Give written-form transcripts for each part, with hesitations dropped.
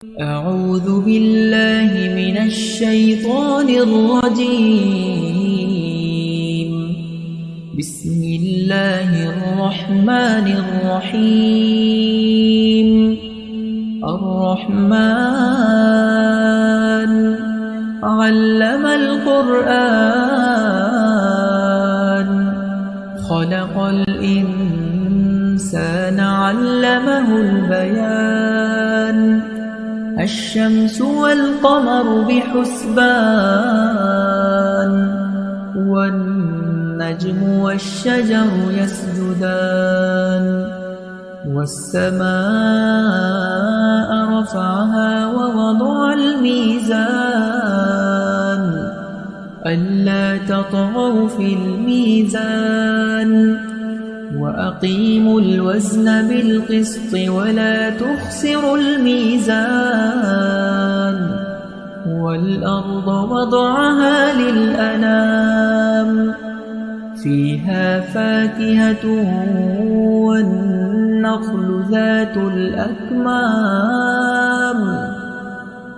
أعوذ بالله من الشيطان الرجيم. بسم الله الرحمن الرحيم. الرحمن علم القرآن خلق الإنسان علمه البيان الشمس والقمر بحسبان والنجم والشجر يسجدان والسماء رفعها ووضع الميزان ألا تطغوا في الميزان وأقيموا الوزن بالقسط ولا تخسروا الميزان والأرض وضعها للأنام فيها فاكهة والنخل ذات الأكمام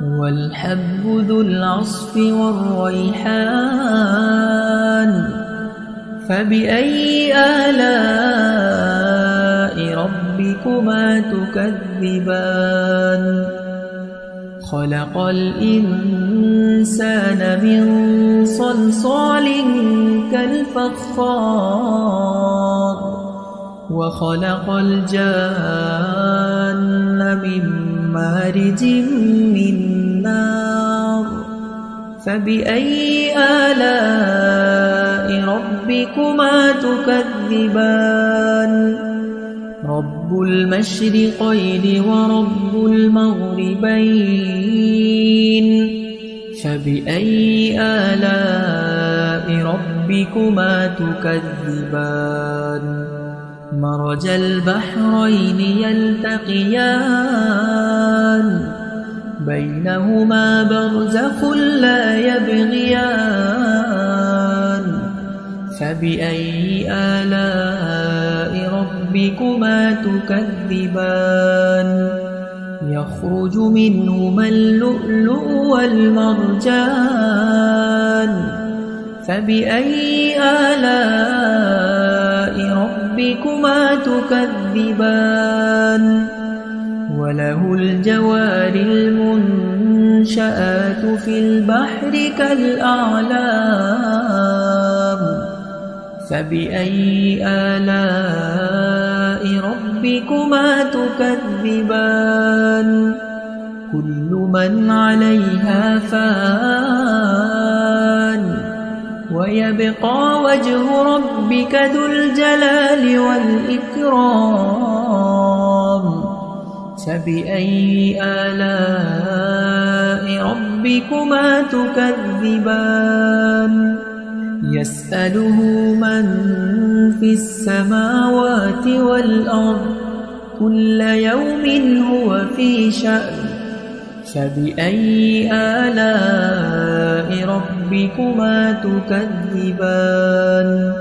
والحب ذو العصف والريحان فبأي آلاء ربكما تكذبان خلق الإنسان من صلصال كالفخار وخلق الجان من مارج من نار فبأي آلاء ربكما تكذبان رب المشرقين ورب المغربين فبأي آلاء ربكما تكذبان مرج البحرين يلتقيان بينهما برزخ لا يبغيان فبأي آلاء ربكما تكذبان يخرج منهما اللؤلؤ والمرجان فبأي آلاء ربكما تكذبان وله الجوار المنشآت في البحر كالأعلام فبأي آلاء ربكما تكذبان كل من عليها فان ويبقى وجه ربك ذو الجلال والإكرام فبأي آلاء ربكما تكذبان يسأله من في السماوات والأرض كل يوم هو في شأن فبأي آلاء ربكما تكذبان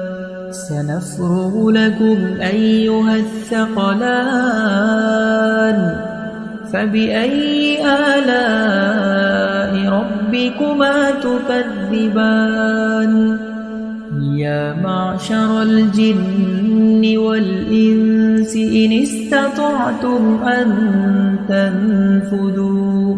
سنفرغ لكم أيها الثقلان فبأي آلاء ربكما تكذبان يا معشر الجن والإنس إن استطعتم أن تنفذوا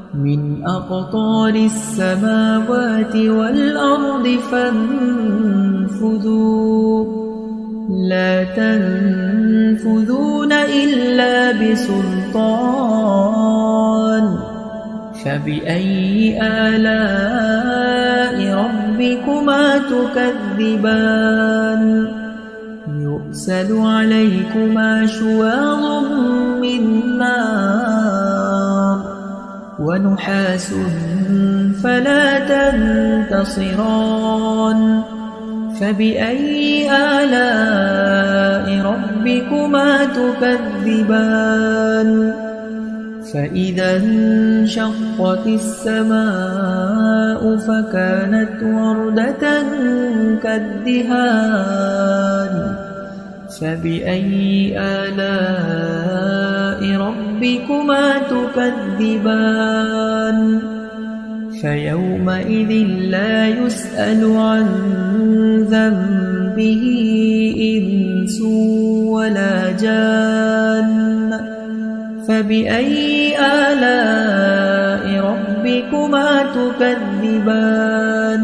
من أقطار السماوات والأرض فانفذوا لا تنفذون إلا بسلطان فبأي آلاء ربكما تكذبان يرسل عليكما شواظ من نار ونحاس فلا تنتصران فبأي آلاء ربكما تكذبان فإذا انشقت السماء فكانت وردة كالدهان فبأي آلاء ربكما تكذبان فيومئذ لا يسأل عن ذنبه إنس ولا جان فبأي آلاء ربكما تكذبان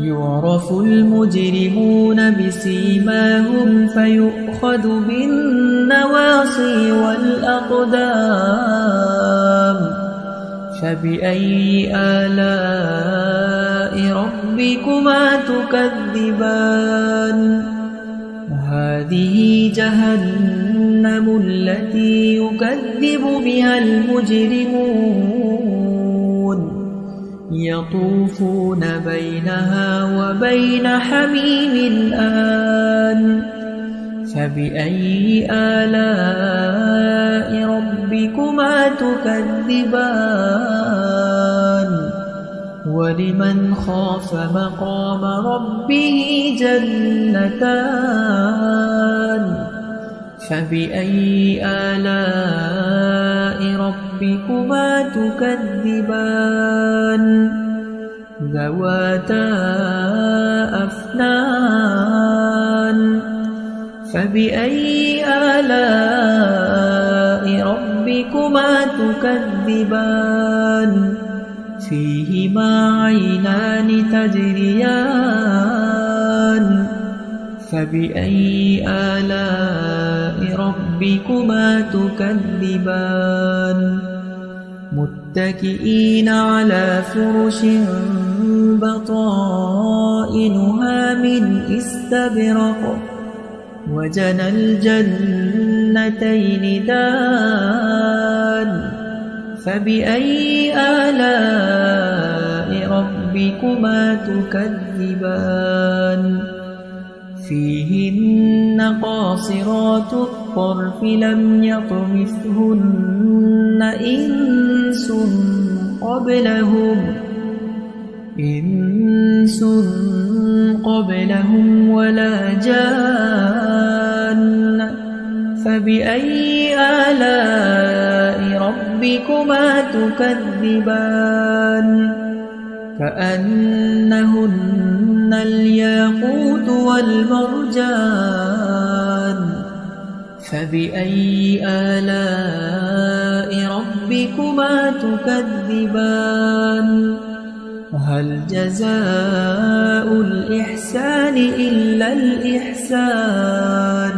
يعرف المجرمون بسيماهم فيؤخذ بالنواصي والأقدام فبأي آلاء ربكما تكذبان هذه جهنم التي يكذب بها المجرمون يطوفون بينها وبين حميم آن فبأي آلاء ربكما تكذبان ولمن خاف مقام ربه جنتان فبأي آلاء ربكما تكذبان ذواتا أفنان فبأي آلاء ربكما تكذبان فيهما عينان تجريان فبأي آلاء ربكما تكذبان متكئين على فرش بطائنها من استبرق وجنى الجنتين دان فبأي آلاء ربكما تكذبان فيهن قاصرات الطرف لم يطمثهن إنس قبلهم ولا جان فبأي آلاء ربكما تكذبان كأنهن الياقوت والمرجان فبأي آلاء ربكما تكذبان هل جزاء الإحسان إلا الإحسان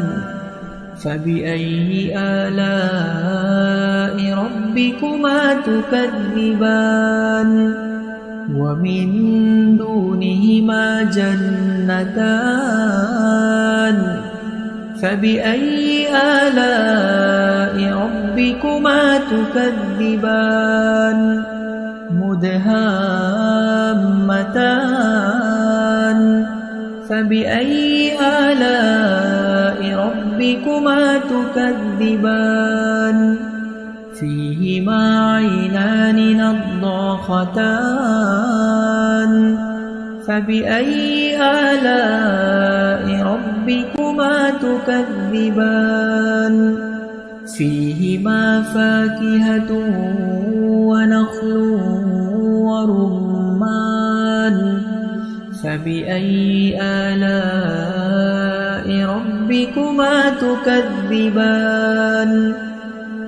فبأي آلاء ربكما تكذبان ومن دونهما جنتان فبأي آلاء ربكما تكذبان مدهامتان فبأي آلاء ربكما تكذبان فيهما عينان نضاختان فبأي آلاء ربكما تكذبان فيهما فاكهة ونخل ورمان فبأي آلاء ربكما تكذبان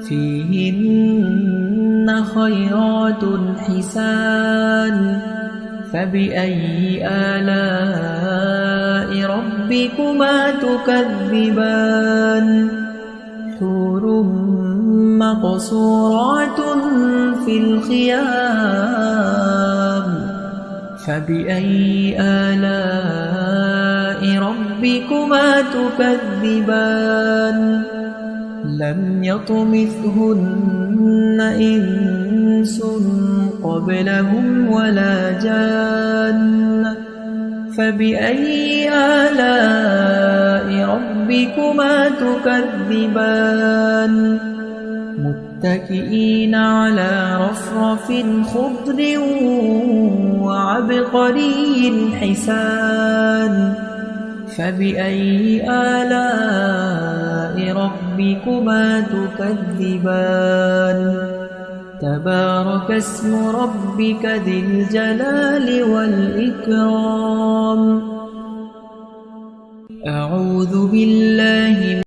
فيهن خيرات حسان فبأي آلاء ربكما تكذبان حور مقصورات في الخيام فبأي آلاء ربكما تكذبان لم يطمثهن إنس قبلهم ولا جان فبأي آلاء ربكما تكذبان متكئين على رفرف خضر وعبقري حسان فبأي آلاء ربكما تكذبان تبارك اسم ربك ذي الجلال والإكرام أعوذ بالله